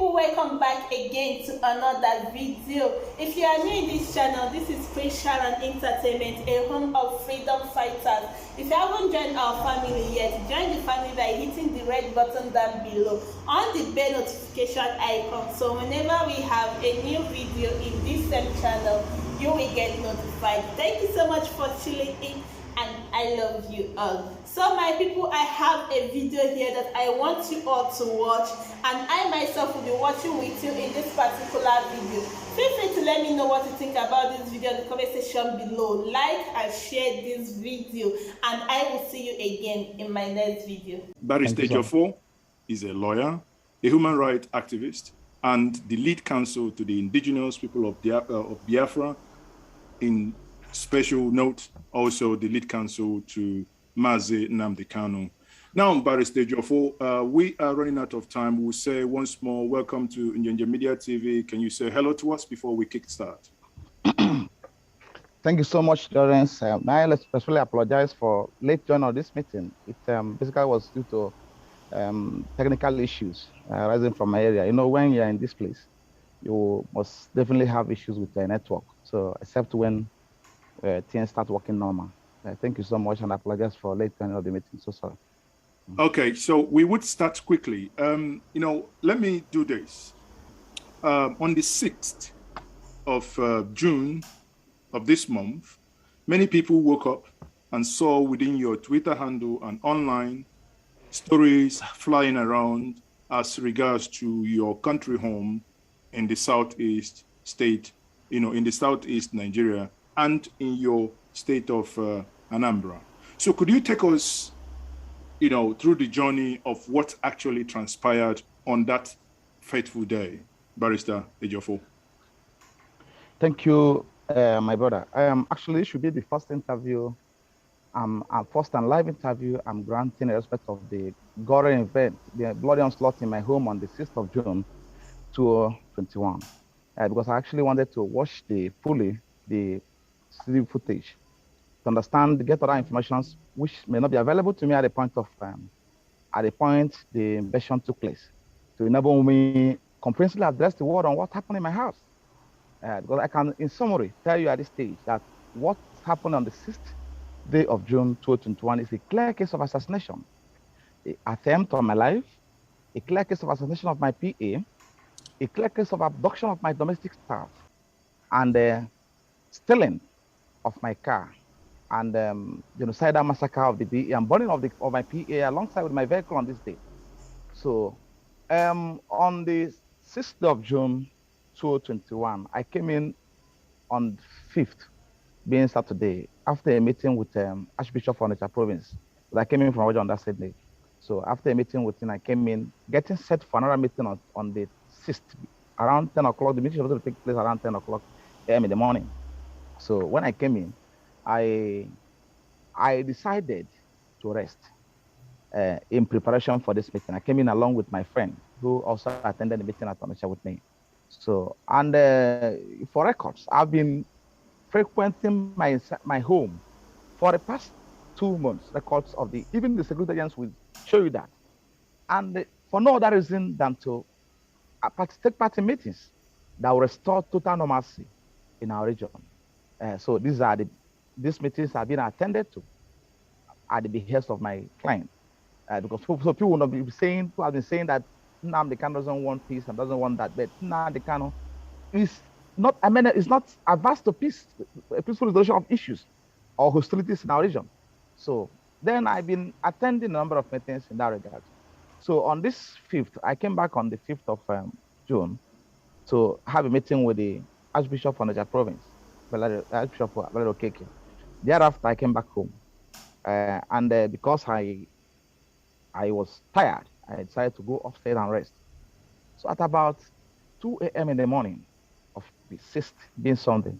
people, welcome back again to another video. If you are new in this channel, this is Officialsharon Entertainment, a home of freedom fighters. If you haven't joined our family yet, join the family by hitting the red button down below on the bell notification icon, so whenever we have a new video in this same channel, you will get notified. Thank you so much for tuning in, and I love you all. So my people, I have a video here that I want you all to watch, and I myself will be watching with you in this particular video. Feel free to let me know what you think about this video in the comment section below. Like and share this video, and I will see you again in my next video. Barr Ejiofor is a lawyer, a human rights activist, and the lead counsel to the indigenous people of Biafra. In special note, also the lead counsel to Mazi Nnamdi Kanu. Now, Barr Ejiofor, we are running out of time. We'll say once more, welcome to Njenje Media TV. Can you say hello to us before we kickstart? Thank you so much, Lawrence. I especially apologize for late joining of this meeting. It basically was due to technical issues arising from my area. You know, when you're in this place, you must definitely have issues with the network. So, except when things start working normal. Thank you so much, and I apologize for late joining of the meeting. So sorry. Okay, so we would start quickly. You know, let me do this. On the 6th of June of this month, many people woke up and saw within your Twitter handle and online stories flying around as regards to your country home in the southeast state, you know, in the southeast Nigeria, and in your state of Anambra. So could you take us, you know, through the journey of what actually transpired on that fateful day, Barrister Ejiofor? Thank you, my brother. Actually, should be the first interview, first and live interview I'm granting in respect of the gore event, the bloody onslaught in my home on the 6th of June, 2021. Because I actually wanted to watch the CCTV footage to understand, get other information which may not be available to me at the point the invasion took place, to enable me comprehensively address the world on what happened in my house. Because I can, in summary, tell you at this stage that what happened on the 6th day of June 2021 is a clear case of assassination, an attempt on my life, a clear case of assassination of my PA, a clear case of abduction of my domestic staff, and stealing of my car, and genocidal massacre of the DE and burning of my PA alongside with my vehicle on this day. So on the 6th of June 2021, I came in on 5th, being Saturday, after a meeting with Archbishop of Onitsha province. But I came in from on that same day. So after a meeting with him, I came in, getting set for another meeting on the 6th, around 10 o'clock. The meeting was going to take place around 10 o'clock a.m. in the morning. So when I came in, I decided to rest in preparation for this meeting. I came in along with my friend who also attended the meeting at Onitsha with me. So, and for records, I've been frequenting my home for the past 2 months. Records of even the security agents will show you that. And for no other reason than to take part in meetings that will restore total normalcy in our region. So these meetings have been attended to at the behest of my client, because so people will not be saying, who have been saying that Nnamdi Kanu doesn't want peace and doesn't want that, but Nnamdi Kanu is not, it's not adverse to peace, a peaceful resolution of issues or hostilities in our region. So then I've been attending a number of meetings in that regard. So on this 5th, I came back on the 5th of June to have a meeting with the Archbishop of Onitsha province, Archbishop Okeke. Thereafter, I came back home, and because I was tired, I decided to go upstairs and rest. So at about 2 a.m. in the morning of the 6th, being Sunday,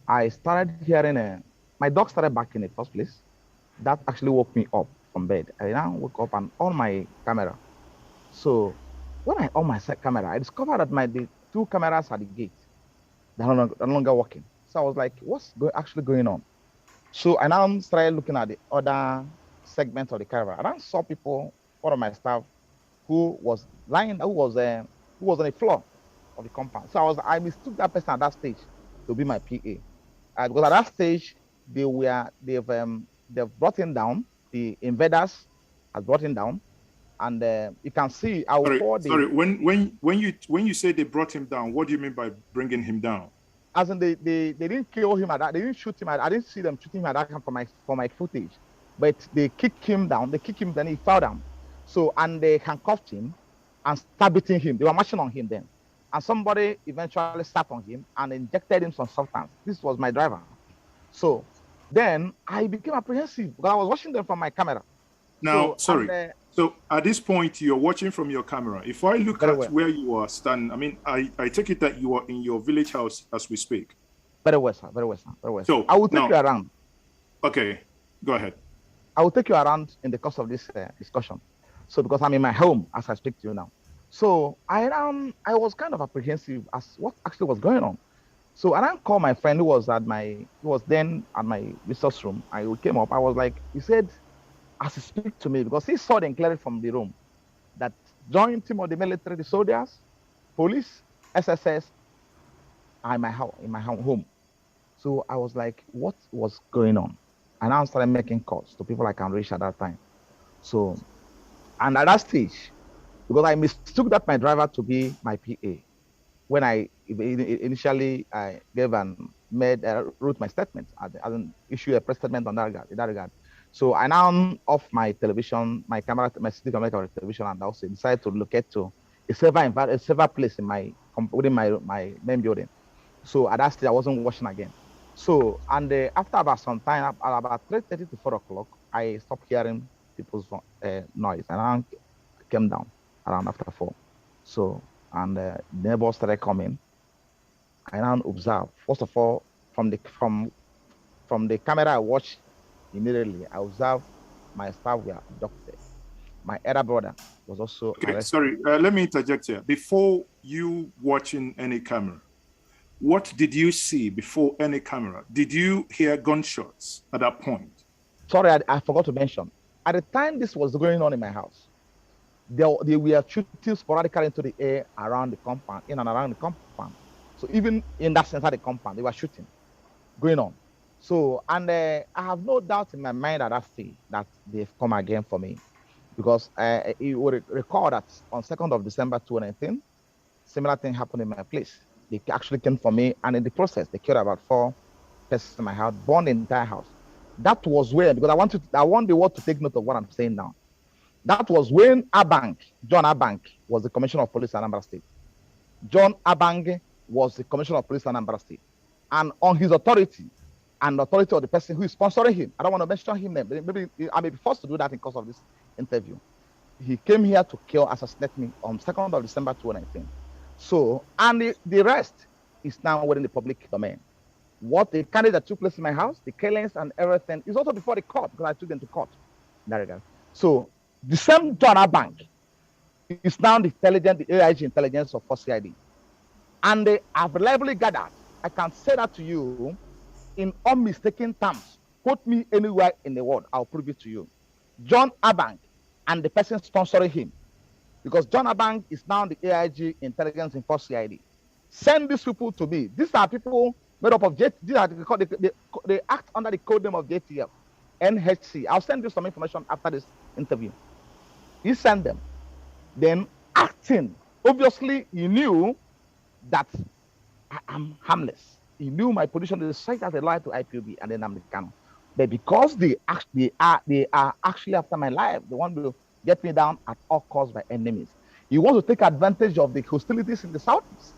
I started hearing my dog started barking in the first place. That actually woke me up from bed. I now woke up and on my camera. So when I on my camera, I discovered that the 2 cameras at the gate, they're no longer working. So I was like, what's actually going on? So I now started looking at the other segments of the camera. And I saw people, one of my staff, who was who was on the floor of the compound. So I mistook that person at that stage to be my PA. Because at that stage, they've brought him down. The invaders has brought him down, and you can see. Sorry. When you say they brought him down, what do you mean by bringing him down? As in they didn't kill him at that. They didn't shoot him. I didn't see them shooting him at that time for my footage, but they kicked him down. They kicked him, then he fell down. So and they handcuffed him and started beating him. They were marching on him then, and somebody eventually sat on him and injected him some substance. This was my driver. So then I became apprehensive because I was watching them from my camera. Now, so, so at this point, you're watching from your camera. If I look at where you are standing, I mean, I take it that you are in your village house as we speak. Very well, sir. Very well, sir. Very well. So I will take you around. Okay, go ahead. I will take you around in the course of this discussion. So because I'm in my home as I speak to you now. So I was kind of apprehensive as what actually was going on. So I called my friend who was then at my resource room. I came up. I was like, he said, as he speak to me, because he saw them clearly from the room, that joint team of the military, the soldiers, police, SSS, are in my home. So I was like, what was going on? And I started making calls to people I can reach at that time. So, and at that stage, because I mistook that my driver to be my PA, when I initially gave and wrote my statement, I didn't issue a press statement on that regard. So I now off my television, my camera, my city camera television, and also decided to locate to a server place within my main building. So at that stage, I wasn't watching again. So and after about some time, at about 3:30 to 4 o'clock, I stopped hearing people's noise, and I came down around after 4. So and the neighbors started coming. I now observed, first of all, from the camera I watched immediately, I observed my staff were abducted. My elder brother was also arrested. Sorry, let me interject here. Before you watching any camera, what did you see before any camera? Did you hear gunshots at that point? Sorry, I forgot to mention. At the time this was going on in my house, they were shooting sporadically into the air around the compound, in and around the compound. So even in that center of the compound, they were shooting going on. So, and I have no doubt in my mind at that stage that they've come again for me, because you will recall that on 2nd of December 2019, similar thing happened in my place. They actually came for me, and in the process, they killed about 4 persons in my house, burned the entire house. That was when, because I want the world to take note of what I'm saying now. That was when John Abang was the Commissioner of Police in Anambra State. John Abang was the Commissioner of Police in Anambra State. And on his authority, and the authority of the person who is sponsoring him, I don't want to mention him name, maybe I may be forced to do that in course of this interview. He came here to assassinate me on 2nd of December 2019. So, and the rest is now within the public domain. What the candidate that took place in my house, the killings and everything, is also before the court, because I took them to court in that regard. So, the same John Abang is now the AIG intelligence of 4 CID. And they have reliably gathered, I can say that to you in unmistaken terms. Quote me anywhere in the world, I'll prove it to you. John Abang and the person sponsoring him, because John Abang is now the AIG intelligence in 4 CID. Send these people to me. These are people made up of they act under the code name of JTF, NHC. I'll send you some information after this interview. He sent them. Then acting, obviously he knew that I am harmless. He knew my position is such as a lawyer to IPOB and then I'm the Kano. But because they are actually after my life, they want to get me down at all costs by enemies. He wants to take advantage of the hostilities in the southeast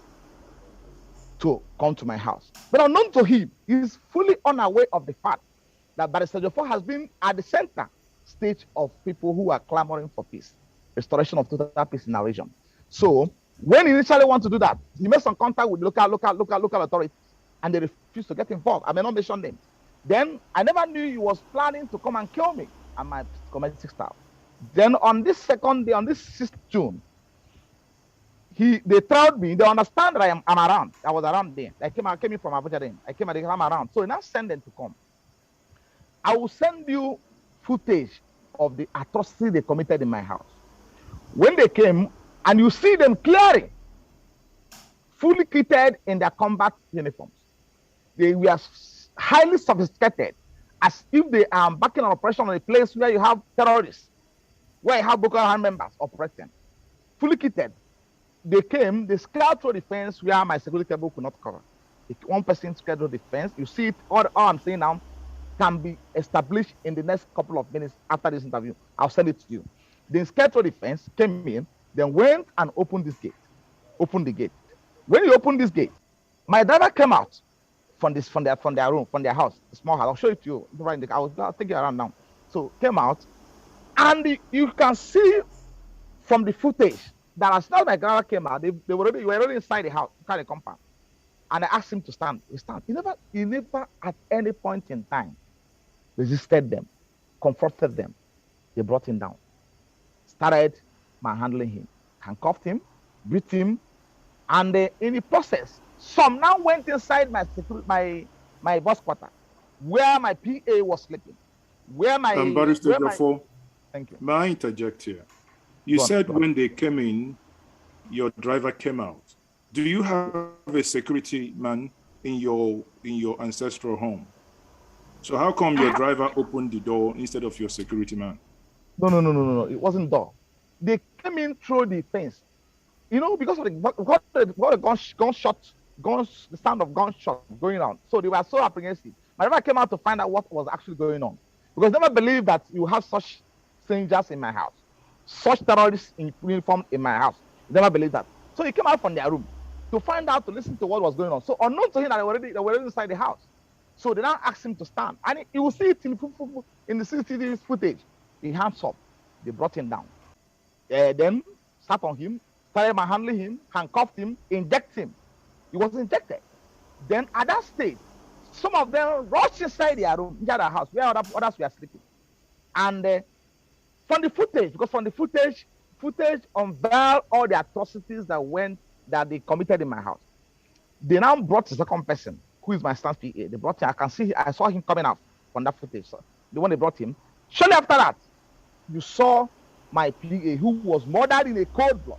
to come to my house. But unknown to him, he is fully unaware of the fact that Ejiofor has been at the center stage of people who are clamoring for peace, restoration of total peace in our region. So when he initially wanted to do that, he made some contact with local authorities, and they refused to get involved. I may not mention them. Then I never knew he was planning to come and kill me and my community staff. Then on this second day, on this 6th June, they told me, they understand that I'm around. I was around there. I came in from Abuja then. I'm around. So now send them to come. I will send you footage of the atrocity they committed in my house. When they came, and you see them clearly, fully kitted in their combat uniforms. They were highly sophisticated, as if they are embarking on operation on a place where you have terrorists, where you have Boko Haram members operating. Fully kitted. They came, they scaled through the fence where my security cable could not cover. If one person scaled through the fence, you see it, all I'm saying now can be established in the next couple of minutes after this interview. I'll send it to you. They scaled through the fence, came in, then went and opened this gate. Opened the gate. When you open this gate, my driver came out from their room, from their house, a small house. I'll show it to you. I'll take it around now. So came out, and you can see from the footage that as soon as my driver came out, they were already inside the house, inside the compound. And I asked him to stand. He stand. He never at any point in time resisted them, confronted them. They brought him down. Started manhandling him, handcuffed him, beat him, and in the process, some now went inside my boss quarter, where my PA was sleeping, where my Barrister Ejiofor, thank you. May I interject here? You said when they came in, your driver came out. Do you have a security man in your ancestral home? So how come your driver opened the door instead of your security man? No. It wasn't door. They came in through the fence. You know, because of the sound of gunshots going on. So they were so apprehensive. My driver came out to find out what was actually going on. Because never believed that you have such strangers in my house, such terrorists in uniform in my house. Never believed that. So he came out from their room to find out, to listen to what was going on. So unknown to him that they were already inside the house. So they now asked him to stand. And you will see it in the CCTV footage. He hands up. They brought him down. Then sat on him, started manhandling him, handcuffed him, inject him. He was injected. Then at that stage, some of them rushed inside their room, inside their house, where others were sleeping. And from the footage unveiled all the atrocities that they committed in my house. They now brought the second person, who is my son's PA. They brought him. I saw him coming out from that footage. So the one they brought him. Shortly after that, you saw my PA, who was murdered in a cold blood.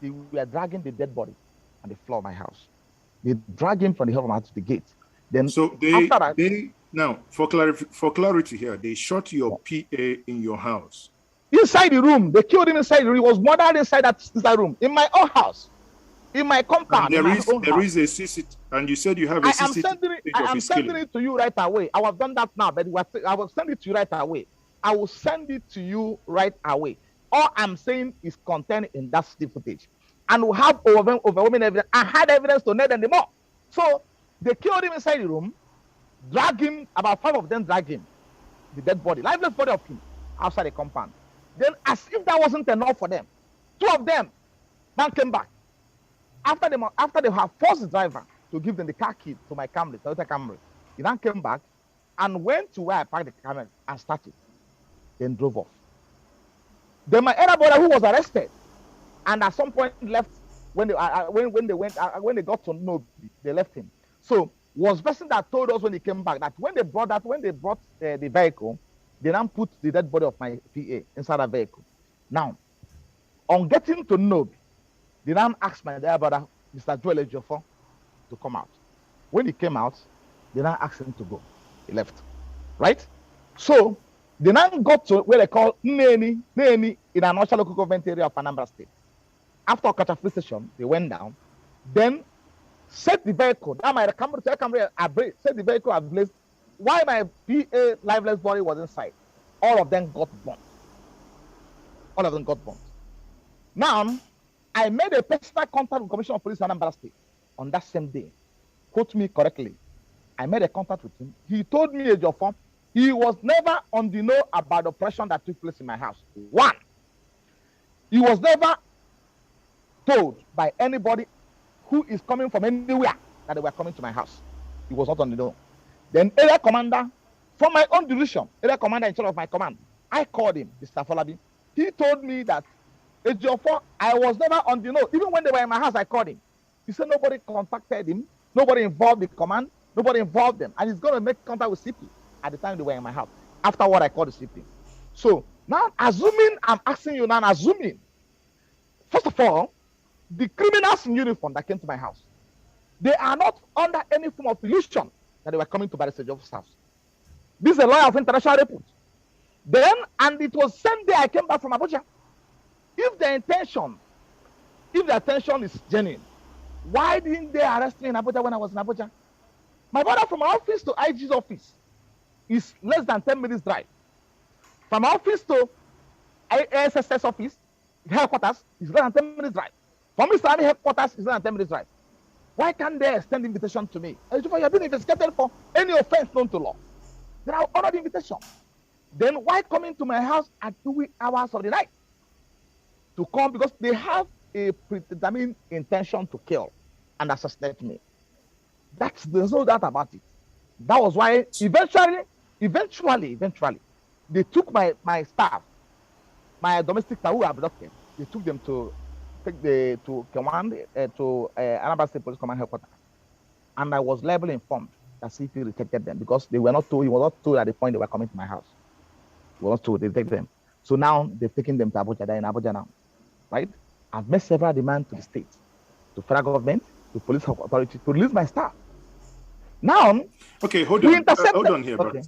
They were dragging the dead body on the floor of my house. They dragged him from the house to the gate. Then so now for clarity here, they shot your PA in your house. Inside the room. They killed him inside the room. He was murdered inside that room. In my own house. In my compound. There is a CCTV, and you said you have a CCTV. I am sending it to you right away. I have done that now, but I will send it to you right away. I will send it to you right away. All I'm saying is contained in that CCTV footage. And we have overwhelming evidence. I had evidence to nail them more. So they killed him inside the room, dragged him, about 5 of them dragged him, the dead body, lifeless body of him, outside the compound. Then, as if that wasn't enough for them, 2 of them now came back. After they have forced the driver to give them the car key to my Camry, Toyota Camry, he then came back and went to where I parked the Camry and started, then drove off. Then my elder brother, who was arrested, and at some point left when they got to know, they left him. So was person that told us when he came back that when they brought the vehicle, they now put the dead body of my PA inside the vehicle. Now, on getting to know, they now asked my dear brother, Mr. Joel Ejiofor, to come out. When he came out, they now asked him to go. He left. Right? So they now got to where they call Neni in an Osha local government area of Anambra State. After Okacha police station, they went down, then set the vehicle. Now my camera ablaze, set the vehicle ablaze. While my PA lifeless body was inside, all of them got burnt. All of them got burnt. Now, I made a personal contact with Commissioner of Police in Anambra State on that same day. Quote me correctly. I made a contact with him. He told me, Ejiofor, he was never on the know about the operation that took place in my house. 1, he was never told by anybody who is coming from anywhere that they were coming to my house. He was not on the know. Then area commander from my own division, area commander in charge of my command, I called him, Mr. Folabi. He told me that Ejiofor, I was never on the know. Even when they were in my house, I called him. He said nobody contacted him, nobody involved the command, nobody involved them, and he's going to make contact with CP at the time they were in my house. Afterward, I called the CP. So now, I'm asking you now, assuming, first of all, the criminals in uniform that came to my house, they are not under any form of illusion that they were coming to Barrister Ejiofor's house. This is a lawyer of international repute. Then, and it was same day I came back from Abuja. If the intention is genuine, why didn't they arrest me in Abuja when I was in Abuja? My brother, from my office to IG's office is less than 10 minutes drive. From my office to ASSS office, headquarters, is less than 10 minutes drive. From Mr. Army headquarters, is less than 10 minutes drive. Why can't they extend the invitation to me? Ejiofor, you have been investigated for any offense known to law. Then I'll honor the invitation. Then why coming to my house at 2 hours of the night? To come because they have a predetermined intention to kill and assassinate me. There's no doubt about it. That was why eventually, they took my staff, my domestic staff who were abducted. They took them to command to Anambra State Police Command headquarters, and I was liably informed that CP rejected them because they were not told. He was not told at the point they were coming to my house. He was not told they rejected them. So now they've taken them to Abuja. They're in Abuja now, right? I've made several demands to the state, to federal government, to police authority to release my staff. Now, okay, hold on here, brother. Okay.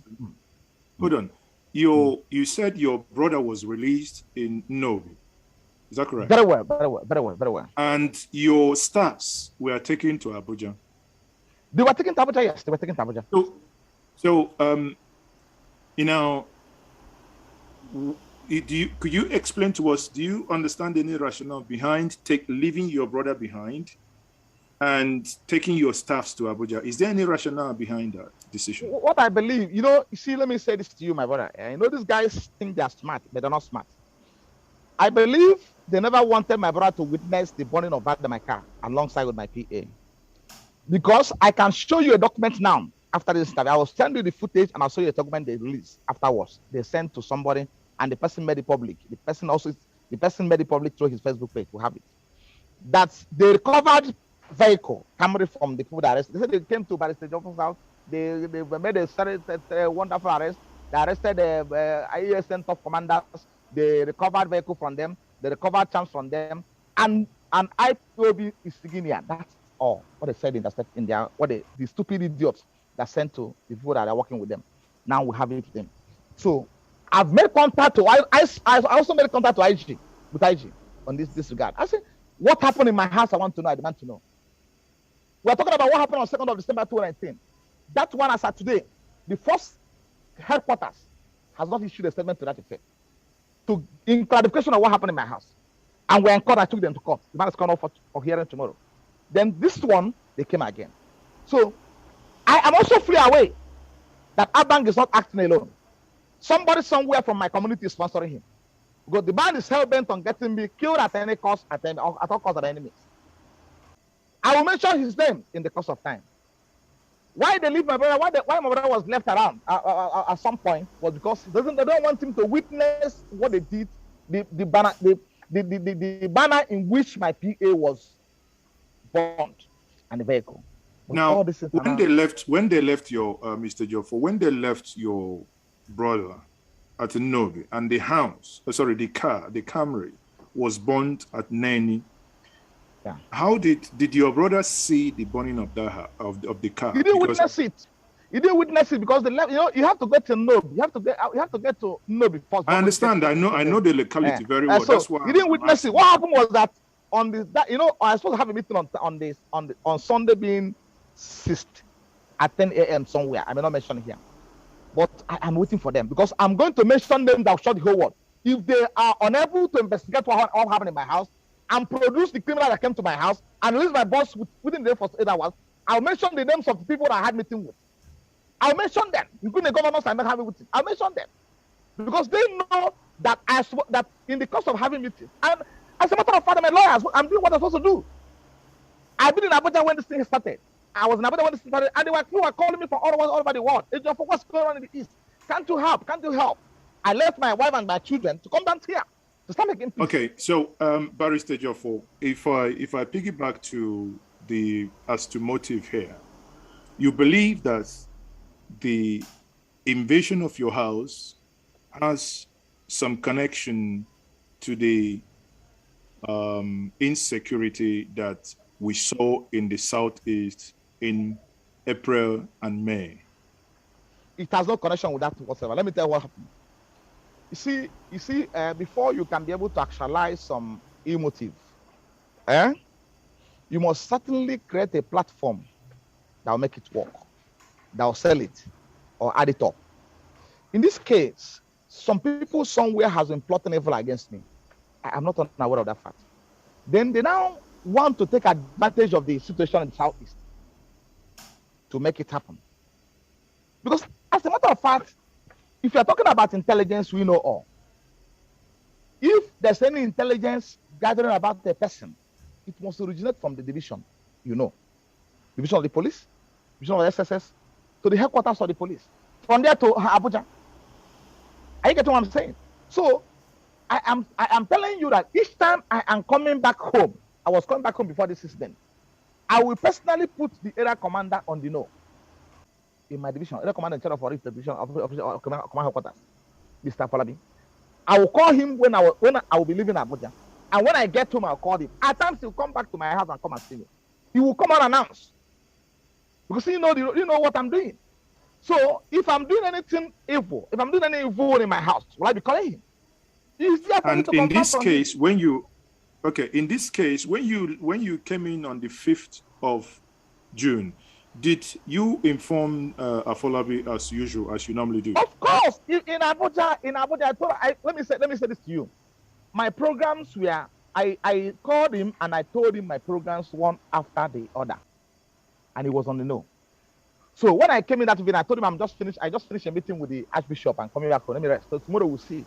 Hold on. You said your brother was released in Novi. Is that correct? Very well. And your staffs were taken to Abuja. They were taken to Abuja, yes. They were taken to Abuja. So, could you explain to us, do you understand any rationale behind leaving your brother behind and taking your staffs to Abuja? Is there any rationale behind that decision? What I believe, let me say this to you, my brother. These guys think they're smart, but they're not smart. I believe they never wanted my brother to witness the burning of my car alongside with my PA. Because I can show you a document now after this interview. I will send you the footage and I'll show you a document they released afterwards. They sent to somebody and the person made it public. The person made it public through his Facebook page. We have it. That they recovered vehicle Camry from the people that arrested. They said they came to Barrister Ejiofor's house. They made a wonderful arrest. They arrested IESN top commanders. They recovered vehicle from them. They recovered charms from them. And IPOB is Signia. That's all what they said in the stupid idiots that sent to the people that are working with them. Now we have it with them. So I've made contact to I also made contact to IG on this regard. I said, what happened in my house? I want to know. I demand to know. We're talking about what happened on 2nd of December 2019. That one as of today, the first headquarters has not issued a statement to that effect. In clarification of what happened in my house. And we're in court. I took them to court. The man is coming up for hearing tomorrow. Then this one, they came again. So I am also fully aware that Abang is not acting alone. Somebody somewhere from my community is sponsoring him. Because the man is hell-bent on getting me killed at any cost, at all costs of enemies. I will mention his name in the course of time. Why they leave my brother? Why my brother was left around at some point was because they don't want him to witness what they did. The banner in which my PA was burned and the vehicle. But now, when they left your Mr. Ejiofor, when they left your brother at Novi and the Camry was burned at Neni. Yeah. How did your brother see the burning of the car? He didn't witness it. He didn't witness it because they left. You have to get to Novi. You have to get to Novi first. I understand. I know the locality very well. So that's why he didn't witness it. What happened was that I was supposed to have a meeting on Sunday being 6th at 10 a.m. somewhere. I may not mention it here, but I'm waiting for them because I'm going to mention them that will show the whole world. If they are unable to investigate what happened in my house and produce the criminal that came to my house and release my boss within the first 8 hours, I'll mention the names of the people that I had meeting with. I'll mention them, including the governors I met having with. I'll mention them because they know that that in the course of having meetings, and as a matter of fact, my lawyers, I'm doing what I'm supposed to do. I've been in Abuja when this thing started. I was in Abuja when this thing started, and people were calling me from all over the world. Ejiofor, what's going on in the East? Can't you help? Can't you help? I left my wife and my children to come down here to start making peace. Okay, so Barrister Ejiofor, if I piggyback to as to motive here, you believe that the invasion of your house has some connection to the insecurity that we saw in the Southeast in April and May? It has no connection with that whatsoever. Let me tell you what happened. You see, before you can be able to actualize some emotive, you must certainly create a platform that will make it work, that will sell it or add it up. In this case, some people somewhere has been plotting evil against me. I am not unaware of that fact. Then they now want to take advantage of the situation in the Southeast to make it happen. Because as a matter of fact, if you're talking about intelligence, we know all. If there's any intelligence gathering about the person, it must originate from the division, division of the police, division of the SSS, to the headquarters of the police, from there to Abuja. Are you getting what I'm saying? So I am telling you that each time I am coming back home, I was coming back home before this incident, I will personally put the area commander on the know in my division, area commander in charge of the division of command headquarters, Mr. Falabi. I will call him when I will be leaving Abuja, and when I get home, I'll call him. At times, he'll come back to my house and come and see me. He will come and announce, because you know what I'm doing. So if I'm doing anything evil, if I'm doing any evil in my house, will I be calling him? And in this case, when you came in on the 5th of June, did you inform Afolabi as usual, as you normally do? Of course. In Abuja, let me say this to you. My programs were, I called him and I told him my programs one after the other, and he was on the know. So when I came in that evening, I told him I just finished a meeting with the Archbishop and coming back home. Let me rest. So tomorrow we'll see.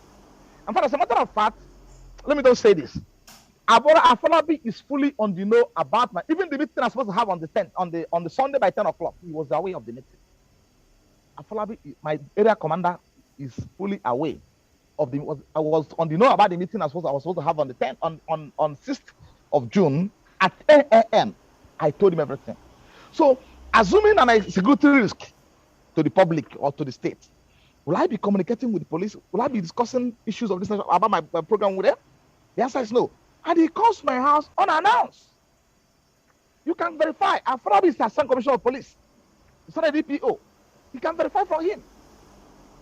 And as a matter of fact, let me just say this. Afolabi is fully on the know about even the meeting I'm supposed to have on the 10th, on the Sunday by 10 o'clock. He was aware of the meeting. Afolabi, my area commander, is fully aware of I was on the know about the meeting I was supposed to have on the 10th, on 6th of June at 10 a.m. I told him everything. So assuming a security risk to the public or to the state, will I be communicating with the police? Will I be discussing issues of this about my program with them? The answer is no. And he comes to my house unannounced. You can verify. Afolabi is the Assistant Commissioner of Police. It's not a DPO. You can verify from him.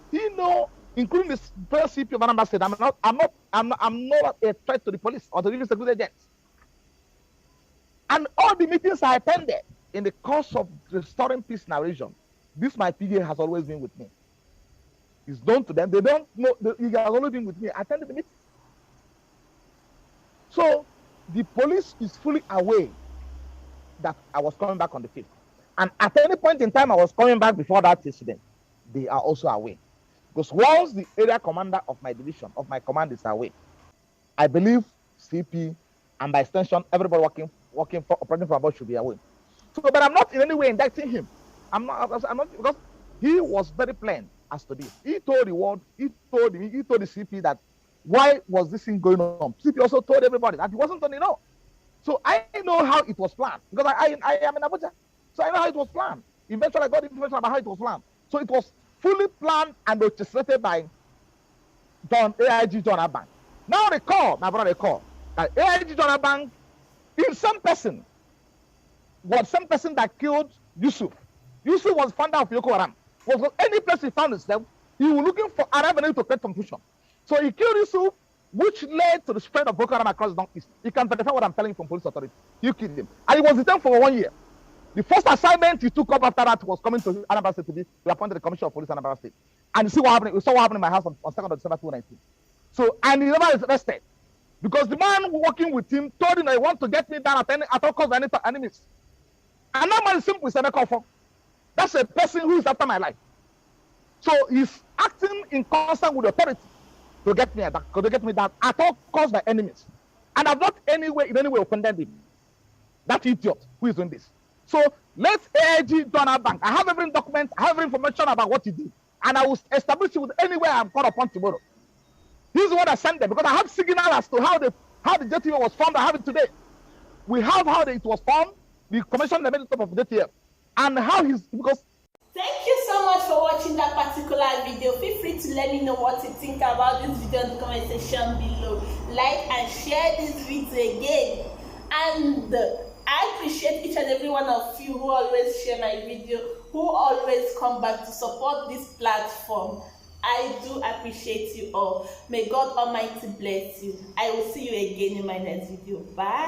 He know, including the first CP of Anambra State, I'm not a threat to the police or to the security agents. And all the meetings I attended in the course of restoring peace in our region, this my PA has always been with me. It's known to them. They don't know. He has always been with me. I attended the meeting. So the police is fully aware that I was coming back on the 5th. And at any point in time I was coming back before that incident, they are also aware. Because once the area commander of my division, of my command is aware, I believe CP and by extension, everybody operating for about should be aware. So, but I'm not in any way indicting him. I'm not, because he was very plain as to this. He told the world, he told the CP that why was this thing going on? CP also told everybody that he wasn't on the know. So I know how it was planned, because I am in Abuja. So I know how it was planned. Eventually I got information about how it was planned. So it was fully planned and orchestrated by AIG John Abang. Now recall, my brother, recall that AIG John Abang is some person that killed Yusuf. Yusuf was founder of Yoko Haram. Was any place he found himself, he was looking for an avenue to create confusion. So he killed Yusuf, which led to the spread of Boko Haram across the Northeast. You can verify what I'm telling you from police authority. You killed him. And he was detained for 1 year. The first assignment he took up after that was coming to Anambra State to be appointed the Commissioner of Police in Anambra State. And you see what happened. We saw what happened in my house on 2nd of December 2019. So, and he never is arrested. Because the man working with him told him that he wants to get me down at all costs by any enemies. And that man is simple, is Emeka. That's a person who is after my life. So he's acting in concert with the authority to get me down at all costs by enemies. And I've not in any way condemned him. That idiot who is doing this. So let AIG Donald Bank. I have every document, I have every information about what he did. And I will establish it with anywhere I'm called upon tomorrow. This is what I sent them, because I have signal as to how the JTF was formed. I have it today. We have how it was formed, the commission that made the top of JTF, and how because. Thank you so much for watching that particular video. Feel free to let me know what you think about this video in the comment section below. like and share this video again. And I appreciate each and every one of you who always share my video, who always come back to support this platform. I do appreciate you all. May God Almighty bless you. I will see you again in my next video. Bye.